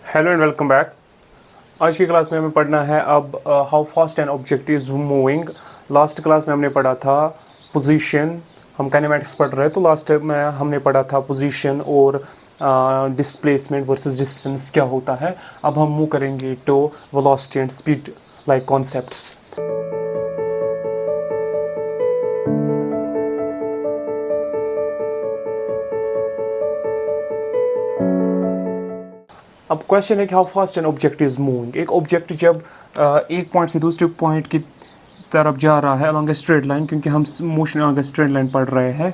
Hello and welcome back. आज की class में हमें पढ़ना है अब how fast an object is moving. Last class में हमने पढ़ा था पोजीशन, हम काइनेमैटिक्स पढ़ रहे हैं तो लास्ट में हमने पढ़ा था पोजीशन और डिस्प्लेसमेंट वर्सेस डिस्टेंस क्या होता है। अब हम मूव करेंगे to velocity and speed like concepts. अब क्वेश्चन है कि how fast an object is moving. एक ऑब्जेक्ट जब एक पॉइंट से दूसरे पॉइंट की तरफ जा रहा है अलॉन्ग ए स्ट्रेट लाइन, क्योंकि हम motion along a straight line पढ़ रहे हैं,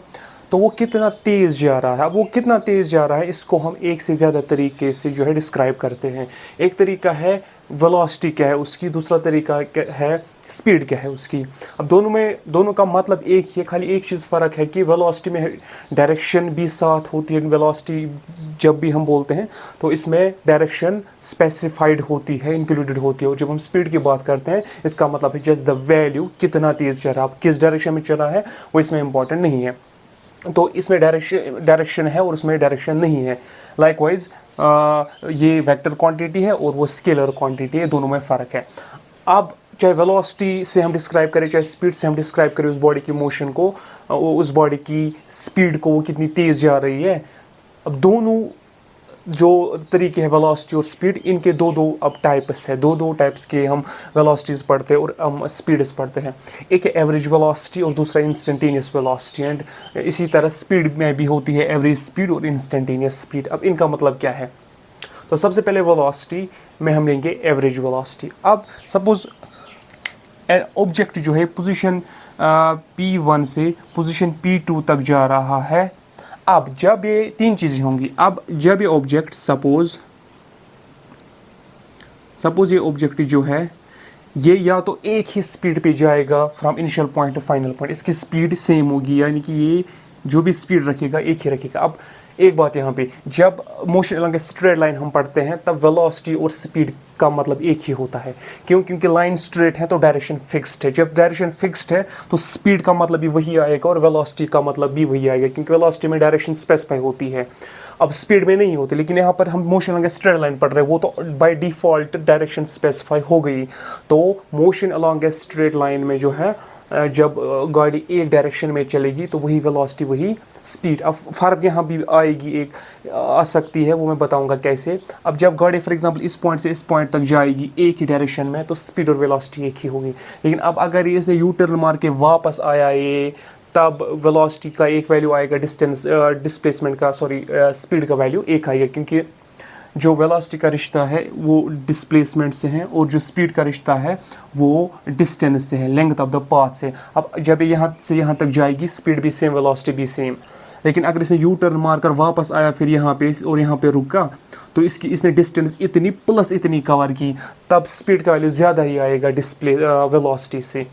तो वो कितना तेज जा रहा है। अब वो कितना तेज जा रहा है इसको हम एक से ज़्यादा तरीके से जो है डिस्क्राइब करते हैं। एक तरीका है वेलोसिटी क्या है उसकी, दूसरा तरीका है स्पीड क्या है उसकी। अब दोनों का मतलब एक ही है, खाली एक चीज़ फ़र्क है कि वेलोसिटी में डायरेक्शन भी साथ होती है। वेलोसिटी जब भी हम बोलते हैं तो इसमें डायरेक्शन स्पेसिफाइड होती है, इंक्लूडेड होती है। और जब हम स्पीड की बात करते हैं इसका मतलब है जस्ट द वैल्यू, कितना तेज़ चल रहा है, किस डायरेक्शन में चल रहा है वो इसमें इंपॉर्टेंट नहीं है। तो इसमें डायरेक्शन है और उसमें डायरेक्शन नहीं है। लाइकवाइज ये वेक्टर क्वांटिटी है और वो स्केलर क्वांटिटी है, दोनों में फ़र्क है। अब चाहे वेलोसिटी से हम डिस्क्राइब करें चाहे स्पीड से हम डिस्क्राइब करें उस बॉडी की मोशन को, उस बॉडी की स्पीड को, वो कितनी तेज़ जा रही है। अब दोनों जो तरीके हैं वेलोसिटी और स्पीड, इनके दो अब टाइप्स है, दो टाइप्स के हम वेलोसिटीज़ पढ़ते हैं और हम स्पीड्स पढ़ते हैं। एक है एवरेज वेलोसिटी और दूसरा इंस्टेंटेनियस वेलोसिटी। एंड इसी तरह स्पीड में भी होती है एवरेज स्पीड और इंस्टेंटेनियस स्पीड। अब इनका मतलब क्या है, तो सबसे पहले वेलोसिटी में हम लेंगे एवरेज वेलोसिटी। अब सपोज ऑब्जेक्ट जो है पोजीशन P1 से पोजीशन P2 तक जा रहा है। अब जब ये तीन चीज़ें होंगी, अब जब ये ऑब्जेक्ट सपोज ये ऑब्जेक्ट जो है ये या तो एक ही स्पीड पे जाएगा from initial point two final point, इसकी स्पीड सेम होगी, यानी कि ये जो भी स्पीड रखेगा एक ही रखेगा। अब एक बात यहाँ पे, जब motion along a straight line हम पढ़ते हैं तब वेलोसिटी और स्पीड का मतलब एक ही होता है। क्यों? क्योंकि लाइन स्ट्रेट है तो डायरेक्शन फिक्स्ड है। जब डायरेक्शन फिक्स्ड है तो स्पीड का मतलब भी वही आएगा और वेलोसिटी का मतलब भी वही आएगा, क्योंकि वेलोसिटी में डायरेक्शन स्पेसिफाई होती है, अब स्पीड में नहीं होती। लेकिन यहाँ पर हम motion along a straight line पढ़ रहे हैं, वो तो बाय डिफॉल्ट डायरेक्शन स्पेसिफाई हो गई। तो motion along a straight line में जो है जब गाड़ी एक डायरेक्शन में चलेगी तो वही वेलोसिटी वही स्पीड। अब फ़र्क यहाँ भी आएगी, एक आ सकती है, वो मैं बताऊंगा कैसे। अब जब गाड़ी फॉर एग्जांपल इस पॉइंट से इस पॉइंट तक जाएगी एक ही डायरेक्शन में तो स्पीड और वेलोसिटी एक ही होगी। लेकिन अब अगर ये इसे यू टर्न मार के वापस आया ये, तब वेलोसिटी का एक वैल्यू आएगा, डिस्प्लेसमेंट का स्पीड का वैल्यू एक आएगा, क्योंकि जो वेलोसिटी का रिश्ता है वो डिस्प्लेसमेंट से है और जो स्पीड का रिश्ता है वो डिस्टेंस से है, लेंथ ऑफ द पाथ से। अब जब यहाँ से यहाँ तक जाएगी स्पीड भी सेम वेलोसिटी भी सेम। लेकिन अगर इसे यू टर्न मारकर वापस आया फिर यहाँ पे और यहाँ पे रुका तो इसने डिस्टेंस इतनी प्लस इतनी कवर की, तब स्पीड का वैल्यू ज़्यादा ही आएगा वेलोसिटी से।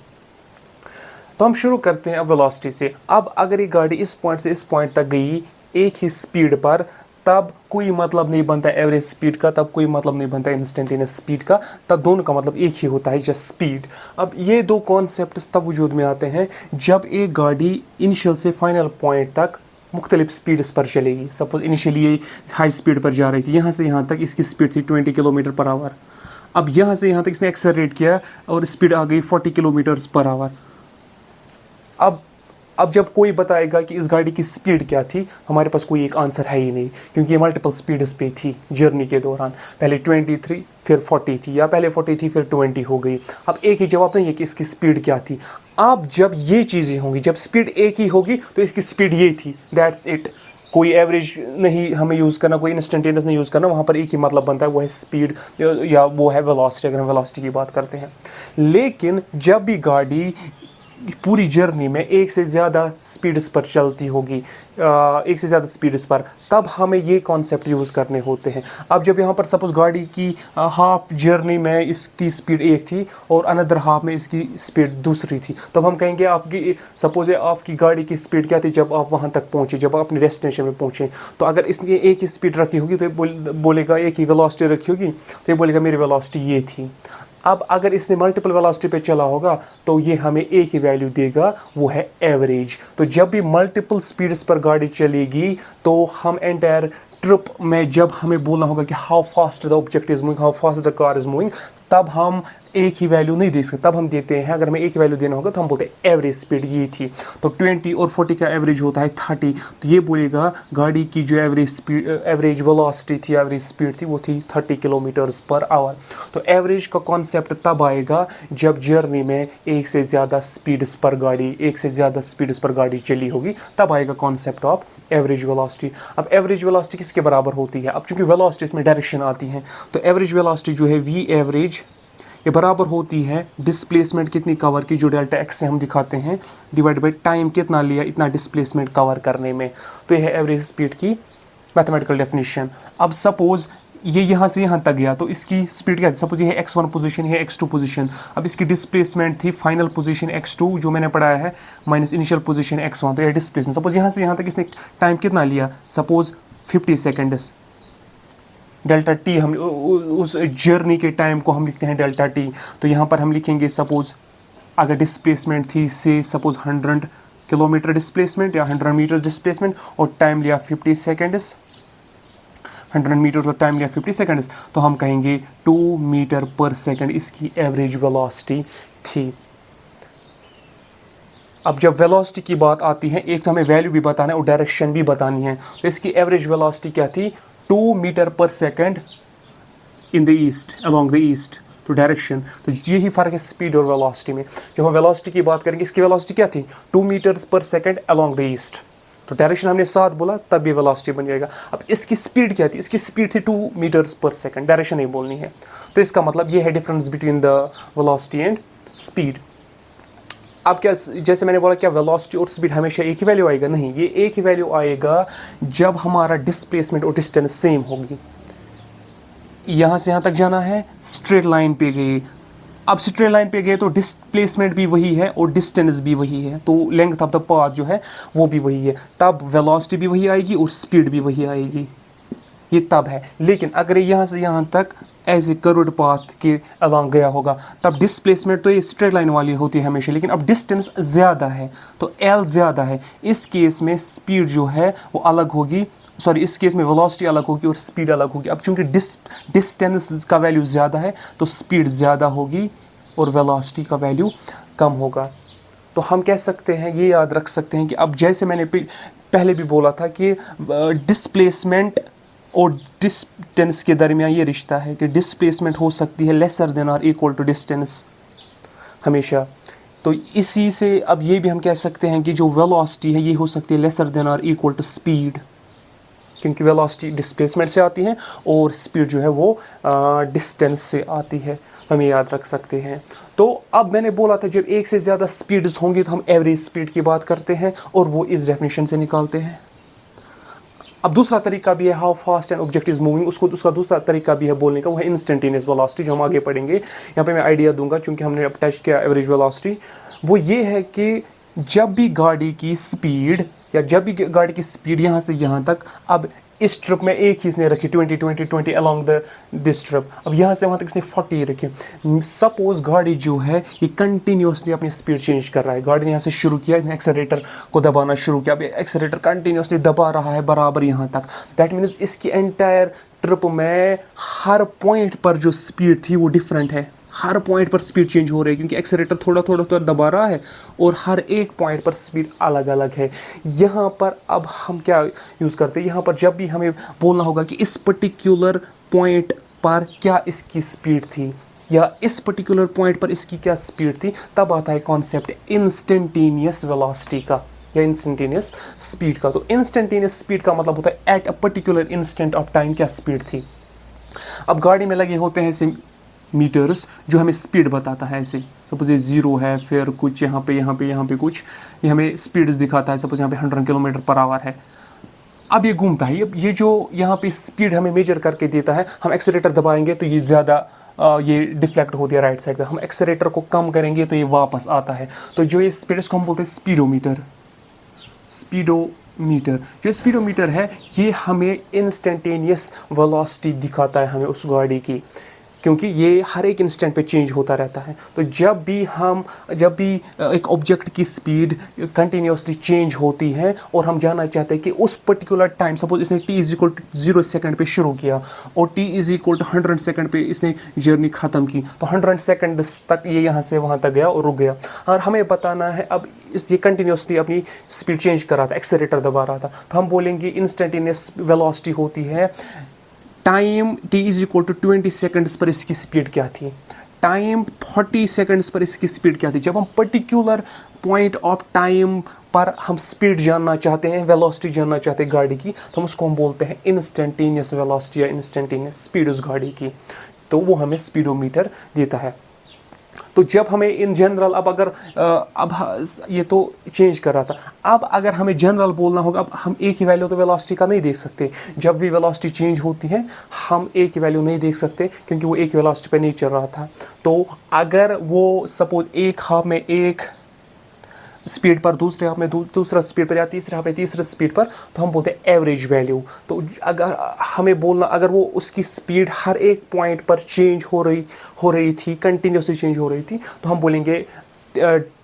तो हम शुरू करते हैं अब वेलोसिटी से। अब अगर ये गाड़ी इस पॉइंट से इस पॉइंट तक गई एक ही स्पीड पर, तब कोई मतलब नहीं बनता एवरेज स्पीड का, तब कोई मतलब नहीं बनता इंस्टेंटेनियस स्पीड का, तब दोनों का मतलब एक ही होता है, जस्ट स्पीड। अब ये दो कॉन्सेप्ट्स तब वजूद में आते हैं जब एक गाड़ी इनिशियल से फाइनल पॉइंट तक मुख्तलिफ स्पीड्स पर चलेगी। सपोज इनिशियली ये हाई स्पीड पर जा रही थी, यहाँ से यहाँ तक इसकी स्पीड थी 20 किलोमीटर पर आवर। अब यहाँ से यहाँ तक इसने एक्सेलरेट किया और स्पीड आ गई 40 किलोमीटर पर आवर। अब जब कोई बताएगा कि इस गाड़ी की स्पीड क्या थी, हमारे पास कोई एक आंसर है ही नहीं, क्योंकि ये मल्टीपल स्पीड्स पे थी जर्नी के दौरान। पहले 20 थी फिर 40 थी, या पहले 40 थी फिर 20 हो गई। अब एक ही जवाब नहीं है कि इसकी स्पीड क्या थी। अब जब ये चीज़ें होंगी, जब स्पीड एक ही होगी तो इसकी स्पीड ये थी, दैट्स इट। कोई एवरेज नहीं हमें यूज़ करना, कोई इंस्टेंटेनियस नहीं यूज़ करना, वहाँ पर एक ही मतलब बनता है, वो है स्पीड या वो है वेलोसिटी, अगर हम वेलोसिटी की बात करते हैं। लेकिन जब भी गाड़ी पूरी जर्नी में एक से ज़्यादा स्पीड्स पर चलती होगी, एक से ज़्यादा स्पीड्स पर, तब हमें ये कॉन्सेप्ट यूज़ करने होते हैं। अब जब यहाँ पर सपोज़ गाड़ी की हाफ जर्नी में इसकी स्पीड एक थी और अनदर हाफ में इसकी स्पीड दूसरी थी, तब हम कहेंगे आपकी सपोज़ आपकी गाड़ी की स्पीड क्या थी जब आप वहाँ तक पहुँचे, जब आप अपने डेस्टिनेशन में पहुँचे। तो अगर इसने एक ही स्पीड रखी होगी तो ये बोलेगा, एक ही वेलोसिटी रखी होगी तो ये बोलेगा मेरी वेलोसिटी ये थी। अब अगर इसने मल्टीपल वेलोसिटी पे चला होगा तो ये हमें एक ही वैल्यू देगा, वो है एवरेज। तो जब भी मल्टीपल स्पीड्स पर गाड़ी चलेगी तो हम एंटायर ट्रिप में जब हमें बोलना होगा कि how fast the object is moving, how fast the car is moving, तब हम एक ही वैल्यू नहीं दे सकते। तब हम देते हैं, अगर हमें एक ही वैल्यू देना होगा तो हम बोलते हैं एवरेज स्पीड ये थी। तो 20 और 40 का एवरेज होता है 30। तो ये बोलेगा गाड़ी की जो एवरेज स्पीड, एवरेज वेलोसिटी थी, एवरेज स्पीड थी, वो थी 30 किलोमीटर्स पर आवर। तो एवरेज का कॉन्सेप्ट तब आएगा जब जर्नी में एक से ज़्यादा स्पीड्स पर गाड़ी चली होगी, तब आएगा कॉन्सेप्ट ऑफ एवरेज वेलोसिटी। अब एवरेज वेलोसिटी किसके बराबर होती है? अब चूंकि वेलोसिटी इसमें डायरेक्शन आती है, तो एवरेज वेलोसिटी जो है वी एवरेज, ये बराबर होती है डिस्प्लेसमेंट कितनी कवर की, जो डेल्टा एक्स से हम दिखाते हैं, डिवाइड बाई टाइम कितना लिया इतना डिस्प्लेसमेंट कवर करने में। तो यह है एवरेज स्पीड की मैथमेटिकल डेफिनेशन। अब सपोज ये यहाँ से यहाँ तक गया, तो इसकी स्पीड क्या थी? सपोज ये है x1 पोजीशन, ये x2 पोजीशन। अब इसकी डिस्प्लेसमेंट थी फाइनल पोजीशन x2 जो मैंने पढ़ाया है, माइनस इनिशियल पोजीशन x1। तो ये डिस्प्लेसमेंट, सपोज यहाँ से यहाँ तक इसने टाइम कितना लिया? Suppose 50 seconds. डेल्टा टी हम उस जर्नी के टाइम को हम लिखते हैं डेल्टा टी। तो यहाँ पर हम लिखेंगे सपोज अगर डिस्प्लेसमेंट थी से सपोज 100 किलोमीटर डिस्प्लेसमेंट या 100 मीटर डिस्प्लेसमेंट और टाइम लिया 50 सेकेंड्स, 100 मीटर और टाइम लिया 50 सेकेंड्स, तो हम कहेंगे 2 मीटर पर सेकेंड इसकी एवरेज वेलोसिटी थी। अब जब वेलोसिटी की बात आती है, एक तो हमें वैल्यू भी बताना है और डायरेक्शन भी बतानी है। तो इसकी एवरेज वेलोसिटी क्या थी? 2 मीटर पर second in the east, along the east, तो डायरेक्शन। तो यही फर्क है स्पीड और वेलोसिटी में। जब हम वेलोसिटी की बात करेंगे, इसकी वेलोसिटी क्या थी? 2 मीटर्स पर सेकेंड अलोंग द ईस्ट। तो डायरेक्शन हमने 7 बोला, तब ये वेलोसिटी बन जाएगा। अब इसकी स्पीड क्या थी? इसकी स्पीड थी 2 मीटर्स पर सेकेंड, डायरेक्शन नहीं बोलनी है। तो इसका मतलब ये है difference between the velocity and speed. अब क्या, जैसे मैंने बोला, क्या वेलोसिटी और स्पीड हमेशा एक ही वैल्यू आएगा? नहीं, ये एक ही वैल्यू आएगा जब हमारा डिस्प्लेसमेंट और डिस्टेंस सेम होगी। यहाँ से यहाँ तक जाना है, स्ट्रेट लाइन पे गए। अब स्ट्रेट लाइन पे गए तो डिस्प्लेसमेंट भी वही है और डिस्टेंस भी वही है, तो लेंथ ऑफ द पाथ जो है वो भी वही है, तब वेलोसिटी भी वही आएगी और स्पीड भी वही आएगी। ये तब है। लेकिन अगर यहाँ से यहाँ तक ऐसे कर्व्ड पाथ के अलॉन्ग गया होगा, तब डिस्प्लेसमेंट तो ये स्ट्रेट लाइन वाली होती है हमेशा, लेकिन अब डिस्टेंस ज़्यादा है तो L ज़्यादा है। इस केस में स्पीड जो है वो अलग होगी, सॉरी इस केस में वेलोसिटी अलग होगी और स्पीड अलग होगी। अब चूंकि डिस्टेंस का वैल्यू ज़्यादा है तो स्पीड ज़्यादा होगी और वेलोसिटी का वैल्यू कम होगा। तो हम कह सकते हैं, ये याद रख सकते हैं कि अब जैसे मैंने पहले भी बोला था कि डिस्प्लेसमेंट और डिस्टेंस के दरमियान ये रिश्ता है कि डिस्प्लेसमेंट हो सकती है लेसर देन और इक्वल टू डिस्टेंस हमेशा। तो इसी से अब ये भी हम कह सकते हैं कि जो वेलोसिटी है ये हो सकती है लेसर देन और इक्वल टू स्पीड, क्योंकि वेलोसिटी डिस्प्लेसमेंट से आती है और स्पीड जो है वो डिस्टेंस से आती है। हम ये याद रख सकते हैं। तो अब मैंने बोला था जब एक से ज़्यादा स्पीड्स होंगी तो हम एवरेज स्पीड की बात करते हैं और वो इस डेफिनेशन से निकालते हैं। अब दूसरा तरीका भी है how fast an object is moving, उसका दूसरा तरीका भी है बोलने का, वो है इंस्टेंटेनियस वेलोसिटी, जो हम आगे पढ़ेंगे। यहाँ पे मैं आइडिया दूंगा चूंकि हमने अब टच किया एवरेज वेलोसिटी। वो ये है कि जब भी गाड़ी की स्पीड यहाँ से यहाँ तक, अब इस ट्रिप में एक ही इसने रखी 20 अलॉन्ग दिस ट्रिप, अब यहाँ से वहाँ तक इसने 40 रखी। सपोज गाड़ी जो है ये कंटिन्यूसली अपनी स्पीड चेंज कर रहा है। गाड़ी ने यहाँ से शुरू किया, इसने एक्सेलेरेटर को दबाना शुरू किया, अब एक्सेलेरेटर कंटिन्यूसली दबा रहा है बराबर यहाँ तक। दैट मीन्स इसकी एंटायर ट्रिप में हर पॉइंट पर जो स्पीड थी वो डिफरेंट है। हर पॉइंट पर स्पीड चेंज हो रही है क्योंकि एक्सेलेरेटर थोड़ा थोड़ा दबा रहा है और हर एक पॉइंट पर स्पीड अलग अलग है। यहाँ पर अब हम क्या यूज़ करते हैं, यहाँ पर जब भी हमें बोलना होगा कि इस पर्टिकुलर पॉइंट पर क्या इसकी स्पीड थी या इस पर्टिकुलर पॉइंट पर इसकी क्या स्पीड थी, तब आता है कॉन्सेप्ट इंस्टेंटेनियस वेलोसिटी का या इंस्टेंटेनियस स्पीड का। तो इंस्टेंटेनियस स्पीड का मतलब होता है at a particular instant of time क्या स्पीड थी। अब गाड़ी में लगे होते हैं ऐसे मीटर्स जो हमें स्पीड बताता है। ऐसे सपोज ये 0 है, फिर कुछ यहाँ पे कुछ ये हमें स्पीड्स दिखाता है। सपोज यहाँ पे 100 किलोमीटर पर आवर है। अब ये घूमता है, ये जो यहाँ पे स्पीड हमें मेजर करके देता है, हम एक्सेलेरेटर दबाएंगे तो ये ज़्यादा ये डिफ्लेक्ट होती है राइट साइड पे, हम एक्सेलेरेटर को कम करेंगे तो ये वापस आता है। तो जो ये स्पीड इसको हम बोलते हैं स्पीडोमीटर। जो स्पीडोमीटर है ये हमें इंस्टेंटेनियस वेलोसिटी दिखाता है हमें उस गाड़ी की। क्योंकि ये हर एक इंस्टेंट पे चेंज होता रहता है। तो जब भी एक ऑब्जेक्ट की स्पीड कंटिन्यूसली चेंज होती है और हम जानना चाहते हैं कि उस पर्टिकुलर टाइम, सपोज इसने t is equal to 0 second पे शुरू किया और t is equal to 100 second पे इसने जर्नी ख़त्म की, तो 100 सेकेंड तक ये यहाँ से वहाँ तक गया और रुक गया। और हमें बताना है अब ये कंटिन्यूसली अपनी स्पीड चेंज कर रहा था, एक्सेलेरेटर दबा रहा था, तो हम बोलेंगे इंस्टेंटेनियस वेलोसिटी होती है time t is equal to 20 seconds पर इसकी स्पीड क्या थी, टाइम 40 सेकेंड्स पर इसकी स्पीड क्या थी। जब हम पर्टिकुलर पॉइंट ऑफ टाइम पर हम स्पीड जानना चाहते हैं, वेलोसिटी जानना चाहते हैं गाड़ी की, तो हम उसको हम बोलते हैं इंस्टेंटेनियस वेलोसिटी या इंस्टेंटेनियस स्पीड उस गाड़ी की। तो वो हमें स्पीडोमीटर देता है। तो जब हमें इन जनरल ये तो चेंज कर रहा था, अब अगर हमें जनरल बोलना होगा, अब हम एक ही वैल्यू तो वेलोसिटी का नहीं देख सकते। जब भी वेलोसिटी चेंज होती है हम एक ही वैल्यू नहीं देख सकते, क्योंकि वो एक वेलोसिटी पे नहीं चल रहा था। तो अगर वो सपोज एक हाफ में एक स्पीड पर, दूसरे हाफ में दूसरा स्पीड पर, या तीसरे हाफ में तीसरे स्पीड पर, तो हम बोलते हैं एवरेज वैल्यू। तो अगर हमें बोलना, अगर वो उसकी स्पीड हर एक पॉइंट पर चेंज हो रही थी, कंटिन्यूसली चेंज हो रही थी, तो हम बोलेंगे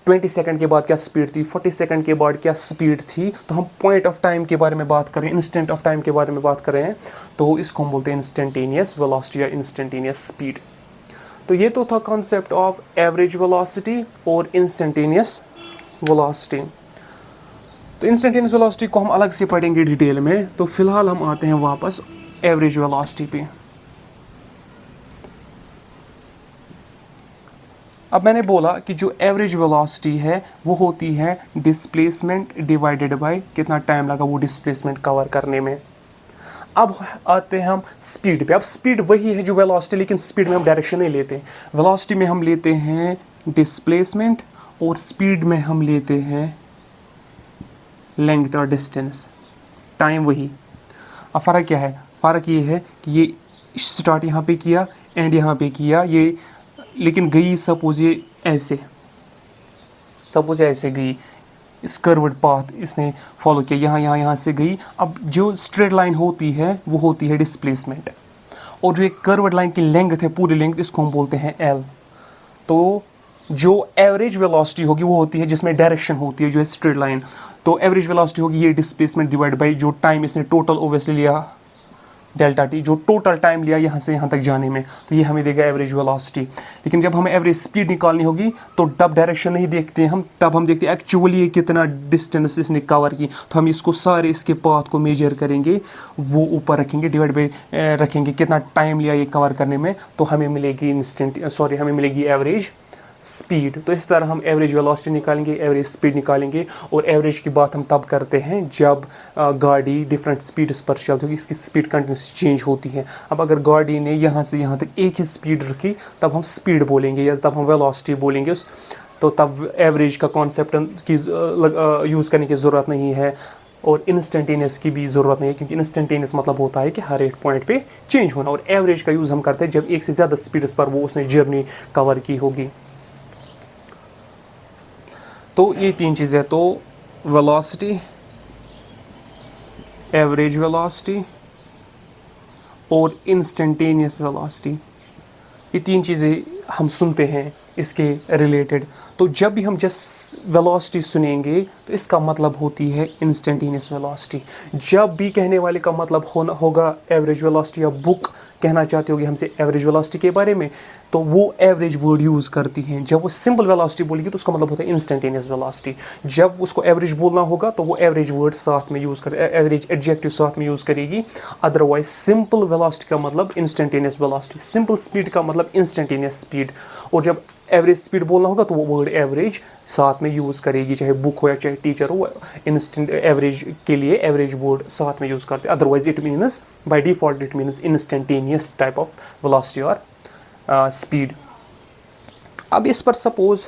20 सेकंड के बाद क्या स्पीड थी, 40 सेकंड के बाद क्या स्पीड थी। तो हम पॉइंट ऑफ टाइम के बारे में बात करें, इंस्टेंट ऑफ टाइम के बारे में बात कर रहे हैं, तो इसको हम बोलते हैं इंस्टेंटेनियस वेलोसिटी या इंस्टेंटेनियस स्पीड। तो ये तो था कॉन्सेप्ट ऑफ एवरेज वेलोसिटी और इंस्टेंटेनियस वेलोसिटी। तो इंस्टेंटेनियस वेलोसिटी को हम अलग से पढ़ेंगे डिटेल में। तो फिलहाल हम आते हैं वापस एवरेज वेलोसिटी पे। अब मैंने बोला कि जो एवरेज वेलोसिटी है वो होती है डिस्प्लेसमेंट डिवाइडेड बाय कितना टाइम लगा वो डिस्प्लेसमेंट कवर करने में। अब आते हैं हम स्पीड पे। अब स्पीड वही है जो वेलोसिटी, लेकिन स्पीड में हम डायरेक्शन नहीं लेते। वेलोसिटी में हम लेते हैं डिस्प्लेसमेंट और स्पीड में हम लेते हैं लेंथ और डिस्टेंस, टाइम वही। अब फ़र्क क्या है? फ़र्क ये है कि ये स्टार्ट यहाँ पे किया एंड यहाँ पे किया ये, लेकिन गई सपोज ये ऐसे, सपोज ऐसे गई, इस कर्व्ड पाथ इसने फॉलो किया, यहाँ से गई। अब जो स्ट्रेट लाइन होती है वो होती है डिस्प्लेसमेंट, और जो एक कर्व्ड लाइन की लेंथ है, पूरी लेंथ, इसको हम बोलते हैं एल। तो जो एवरेज वेलोसिटी होगी वो होती है जिसमें डायरेक्शन होती है, जो है स्ट्रेट लाइन। तो एवरेज वेलोसिटी होगी ये डिस्प्लेसमेंट डिवाइड बाय जो टाइम इसने टोटल ओवरसली लिया, डेल्टा टी, जो टोटल टाइम लिया यहाँ से यहाँ तक जाने में, तो ये हमें देगा एवरेज वेलोसिटी। लेकिन जब हमें एवरेज स्पीड निकालनी होगी तो तब डायरेक्शन नहीं देखते हम, तब हम देखते हैं एक्चुअली ये कितना डिस्टेंस इसने कवर की। तो हम इसको सारे इसके पाथ को मेजर करेंगे, वो ऊपर रखेंगे, डिवाइड बाई रखेंगे कितना टाइम लिया ये कवर करने में, तो हमें मिलेगी हमें मिलेगी एवरेज स्पीड। तो इस तरह हम एवरेज वेलोसिटी निकालेंगे, एवरेज स्पीड निकालेंगे। और एवरेज की बात हम तब करते हैं जब गाड़ी डिफरेंट स्पीड्स पर चलती होगी, इसकी स्पीड कंटिन्यूसली चेंज होती है। अब अगर गाड़ी ने यहाँ से यहाँ तक एक ही स्पीड रखी तब हम स्पीड बोलेंगे, या तब हम वेलोसिटी बोलेंगे। तो तब एवरेज का कॉन्सेप्ट की यूज़ करने की ज़रूरत नहीं है, और इंस्टेंटेनियस की भी ज़रूरत नहीं है, क्योंकि इंस्टेंटेनियस मतलब होता है कि हर एक पॉइंट पे चेंज होना। और एवरेज का यूज़ हम करते हैं जब एक से ज़्यादा स्पीड्स पर वो उसने जर्नी कवर की होगी। तो ये तीन चीज़ें, तो वेलोसिटी, एवरेज वेलोसिटी और इंस्टेंटेनियस वेलोसिटी, ये तीन चीज़ें हम सुनते हैं इसके रिलेटेड। तो जब भी हम जस्ट वेलोसिटी सुनेंगे तो इसका मतलब होती है इंस्टेंटेनियस वेलोसिटी। जब भी कहने वाले का मतलब होगा एवरेज वेलोसिटी, या बुक कहना चाहते होगी हमसे एवरेज वेलोसिटी के बारे में, तो वो एवरेज वर्ड यूज़ करती हैं। जब वो सिंपल वेलोसिटी बोलेगी तो उसका मतलब होता है इंस्टेंटेनियस वेलोसिटी। जब उसको एवरेज बोलना होगा तो वो एवरेज वर्ड साथ में यूज़ कर, एवरेज एडजेक्टिव साथ में यूज़ करेगी। अदरवाइज सिंपल वेलोसिटी का मतलब इंस्टेंटेनियस वेलोसिटी, सिंपल स्पीड का मतलब इंस्टेंटेनियस स्पीड। और जब एवरेज स्पीड बोलना होगा तो वो वर्ड एवरेज साथ में यूज़ करेगी, चाहे बुक हो या चाहे टीचर हो, इंस्टेंट एवरेज के लिए एवरेज वर्ड साथ में यूज़ करते हैं। Otherwise it means by default it means instantaneous type of velocity और स्पीड। अब इस पर सपोज,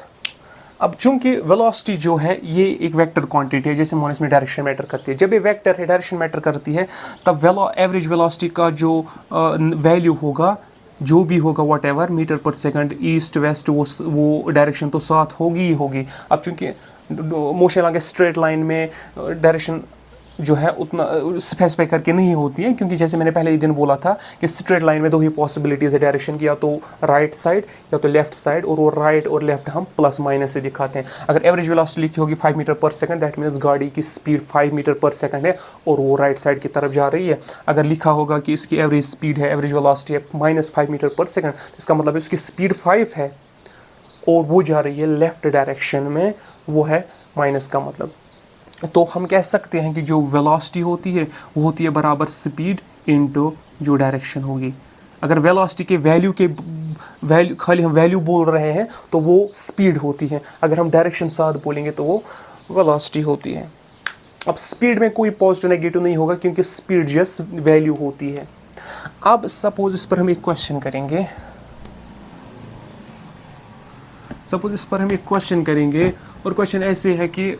अब चूंकि वेलोसिटी जो है ये एक वेक्टर क्वांटिटी है, जैसे मोन इसमें डायरेक्शन मैटर करती है। जब ये वेक्टर है, डायरेक्शन मैटर करती है, तब एवरेज वेलोसिटी का जो वैल्यू होगा, जो भी होगा वॉट एवर, मीटर पर सेकंड, ईस्ट वेस्ट, वो डायरेक्शन तो साथ होगी ही होगी। अब चूंकि मोशन आगे स्ट्रेट लाइन में डायरेक्शन जो है उतना स्पेसिफाई करके नहीं होती हैं, क्योंकि जैसे मैंने पहले ही दिन बोला था कि स्ट्रेट लाइन में दो ही पॉसिबिलिटीज़ है डायरेक्शन की, या तो राइट साइड या तो लेफ्ट साइड, और वो राइट और लेफ्ट हम प्लस माइनस से दिखाते हैं। अगर एवरेज वेलोसिटी लिखी होगी 5 मीटर पर सेकंड, दैट मीन्स गाड़ी की स्पीड 5 मीटर पर सेकंड है और वो राइट साइड की तरफ जा रही है। अगर लिखा होगा कि इसकी एवरेज स्पीड है, एवरेज वेलोसिटी है -5 मीटर पर सेकंड, तो इसका मतलब है उसकी स्पीड 5 है और वो जा रही है लेफ्ट डायरेक्शन में, वो है माइनस का मतलब। तो हम कह सकते हैं कि जो वेलोसिटी होती है वो होती है बराबर स्पीड इनटू जो डायरेक्शन होगी। अगर वेलोसिटी के वैल्यू खाली हम वैल्यू बोल रहे हैं तो वो स्पीड होती है, अगर हम डायरेक्शन साथ बोलेंगे तो वो वेलोसिटी होती है। अब स्पीड में कोई पॉजिटिव नेगेटिव नहीं होगा क्योंकि स्पीड जस्ट वैल्यू होती है। अब सपोज इस पर हम एक क्वेश्चन करेंगे, और क्वेश्चन ऐसे है कि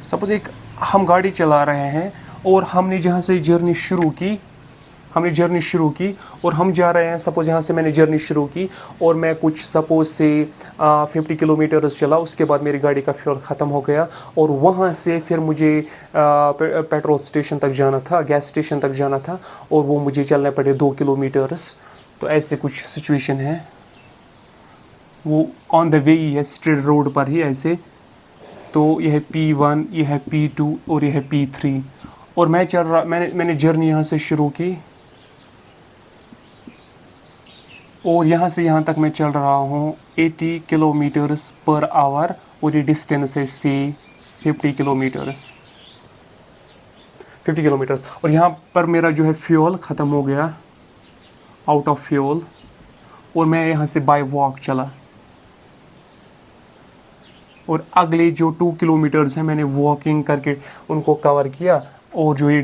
सपोज एक हम गाड़ी चला रहे हैं और हमने जहाँ से जर्नी शुरू की और हम जा रहे हैं, सपोज यहाँ से मैंने जर्नी शुरू की और मैं कुछ सपोज से 50 किलोमीटर चला, उसके बाद मेरी गाड़ी का फ्यूल ख़त्म हो गया और वहाँ से फिर मुझे पेट्रोल स्टेशन तक जाना था, गैस स्टेशन तक जाना था, और वो मुझे चलने पड़े 2 किलोमीटर्स। तो ऐसे कुछ सिचुएशन है, वो ऑन द वे ही है, स्ट्रेट रोड पर ही ऐसे। तो यह है P1, यह है P2 और यह है P3, और मैंने जर्नी यहाँ से शुरू की और यहाँ से यहाँ तक मैं चल रहा हूँ 80 किलोमीटर्स पर आवर, और ये डिस्टेंस है से 50 किलोमीटर्स, और यहाँ पर मेरा जो है फ्यूल ख़त्म हो गया, आउट ऑफ फ्यूल, और मैं यहाँ से बाय वॉक चला, और अगले जो 2 किलोमीटर्स हैं मैंने वॉकिंग करके उनको कवर किया, और जो ये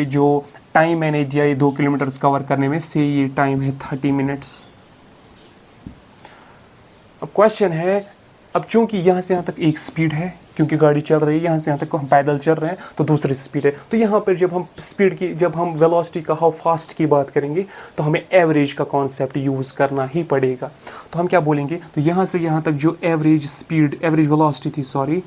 जो टाइम मैंने दिया ये 2 किलोमीटर्स कवर करने में, से ये टाइम है 30 मिनट्स। अब क्वेश्चन है, अब चूंकि यहाँ से यहाँ तक एक स्पीड है क्योंकि गाड़ी चल रही है, यहाँ से यहाँ तक हम पैदल चल रहे हैं तो दूसरी स्पीड है, तो यहाँ पर जब हम वेलोसिटी का हाउ फास्ट की बात करेंगे तो हमें एवरेज का कॉन्सेप्ट यूज़ करना ही पड़ेगा। तो हम क्या बोलेंगे, तो यहाँ से यहाँ तक जो एवरेज वेलोसिटी थी, सॉरी,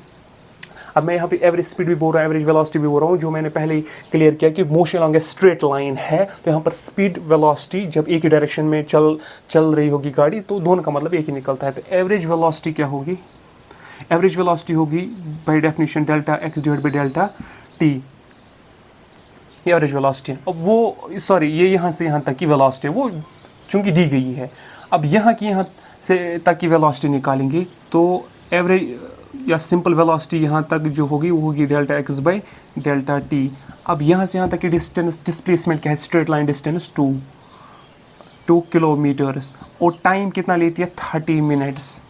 अब मैं यहाँ पे एवरेज स्पीड भी बोल रहा हूँ, एवरेज वेलोसिटी भी बोल रहा हूँ, जो मैंने पहले ही क्लियर किया कि motion along a straight line है, तो यहाँ पर स्पीड वेलोसिटी जब एक ही डायरेक्शन में चल रही होगी गाड़ी तो दोनों का मतलब एक ही निकलता है। तो एवरेज वेलोसिटी क्या होगी, एवरेज वेलोसिटी होगी by definition delta x divide by delta t, ये एवरेज वेलोसिटी है। अब वो सॉरी ये यहाँ से यहाँ तक की वेलोसिटी है, वो चूंकि दी गई है। अब यहाँ की यहाँ से तक की वेलोसिटी निकालेंगे तो एवरेज या सिंपल वेलोसिटी यहाँ तक जो होगी वो होगी delta x by delta t। अब यहाँ से यहाँ तक की डिस्प्लेसमेंट क्या है, स्ट्रेट लाइन डिस्टेंस 2 किलोमीटर्स, और टाइम कितना लेती है 30 मिनट्स।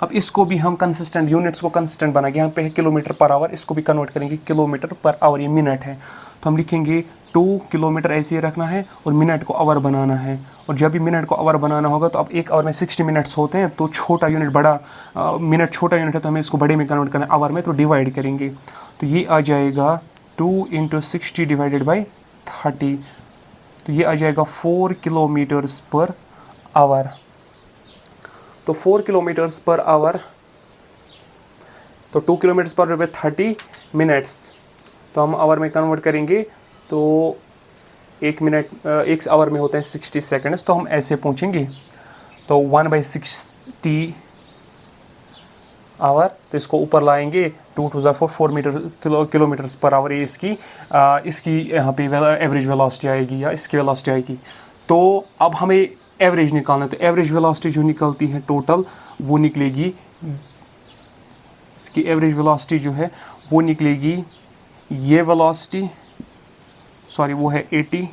अब इसको भी हम कंसिस्टेंट यूनिट्स को कंसिस्टेंट बना के, यहाँ पे है किलोमीटर पर आवर, इसको भी कन्वर्ट करेंगे किलोमीटर पर आवर, ये मिनट है, तो हम लिखेंगे 2 किलोमीटर ऐसे ही रखना है और मिनट को आवर बनाना है। और जब भी मिनट को आवर बनाना होगा तो अब एक आवर में 60 मिनट्स होते हैं, तो छोटा यूनिट मिनट छोटा यूनिट है तो हमें इसको बड़े में कन्वर्ट करना है आवर में, तो डिवाइड करेंगे, तो ये आ जाएगा 2 × 60 डिवाइडेड बाई 30, तो ये आ जाएगा 4 किलोमीटर्स पर आवर। तो 4 किलोमीटर्स पर आवर, तो 2 किलोमीटर्स पर आवर 30 मिनट्स, तो हम आवर में कन्वर्ट करेंगे तो एक आवर में होता है 60 सेकंड्स, तो हम ऐसे पूछेंगे, तो 1/60 आवर, तो इसको ऊपर लाएंगे 2 × 4 4 किलोमीटर्स पर आवर, ये इसकी यहाँ पे एवरेज वेलोसिटी आएगी या इसकी वेलोसिटी आएगी। तो अब हमें एवरेज निकालना है, तो एवरेज वेलोसिटी जो निकलती है टोटल वो निकलेगी, इसकी एवरेज वेलोसिटी जो है वो निकलेगी, ये वेलोसिटी सॉरी वो है 80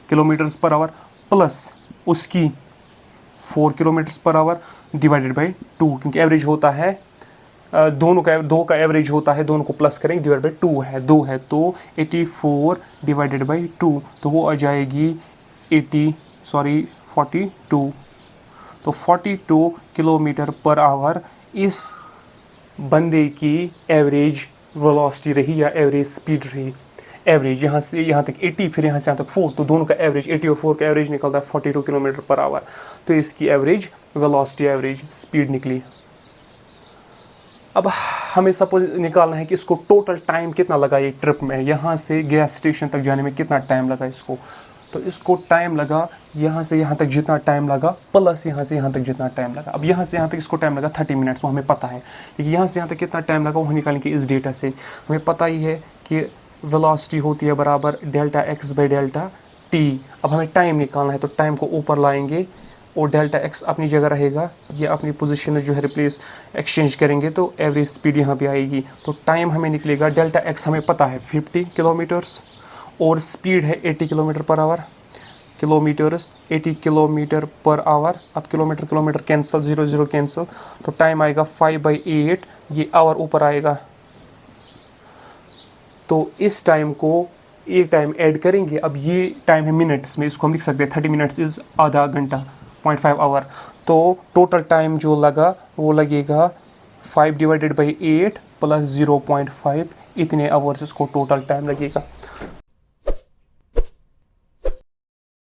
किलोमीटर्स पर आवर प्लस उसकी 4 kilometres per hour divided by 2, क्योंकि एवरेज होता है दो का एवरेज होता है, दोनों को प्लस करेंगे, डिवाइड बाई 2 है, तो 84 डिवाइडेड बाई 2, तो वो आ जाएगी 42, तो 42 किलोमीटर पर आवर इस बंदे की एवरेज वेलोसिटी रही या एवरेज स्पीड रही। एवरेज यहाँ से यहाँ तक 80, फिर यहाँ से यहाँ तक 4, तो दोनों का एवरेज 80 और 4 का एवरेज निकलता है 42 किलोमीटर पर आवर, तो इसकी एवरेज वेलोसिटी एवरेज स्पीड निकली। अब हमें सपोज निकालना है कि इसको टोटल टाइम कितना लगा ये ट्रिप में, यहाँ से गैस स्टेशन तक जाने में कितना टाइम लगा इसको। तो इसको टाइम लगा यहाँ से यहाँ तक जितना टाइम लगा प्लस यहाँ से यहाँ तक जितना टाइम लगा। अब यहाँ से यहाँ तक इसको टाइम लगा 30 मिनट्स, वो हमें पता है, लेकिन यहाँ से यहाँ तक कितना टाइम लगा वो निकालेंगे इस डेटा से। हमें पता ही है कि वेलोसिटी होती है बराबर delta x by delta T. अब हमें टाइम निकालना है तो टाइम को ऊपर लाएंगे और डेल्टा एक्स अपनी जगह रहेगा, ये अपनी पोजीशन जो है रिप्लेस एक्सचेंज करेंगे तो एवरेज स्पीड यहाँ पे आएगी। तो टाइम हमें निकलेगा, डेल्टा एक्स हमें पता है 50 किलोमीटर्स और स्पीड है 80 kilometre per hour, kilometres 80 kilometre per hour. अब किलोमीटर किलोमीटर कैंसिल, 0 0 कैंसिल, तो टाइम आएगा 5/8, ये आवर ऊपर आएगा। तो इस टाइम को एक टाइम ऐड करेंगे, अब ये टाइम है मिनट्स में, इसको हम लिख सकते हैं 30 मिनट्स इज आधा घंटा, 0.5 आवर। तो टोटल टाइम जो लगा वो लगेगा 5/8 + 0.5, इतने आवर्स इसको टोटल टाइम लगेगा।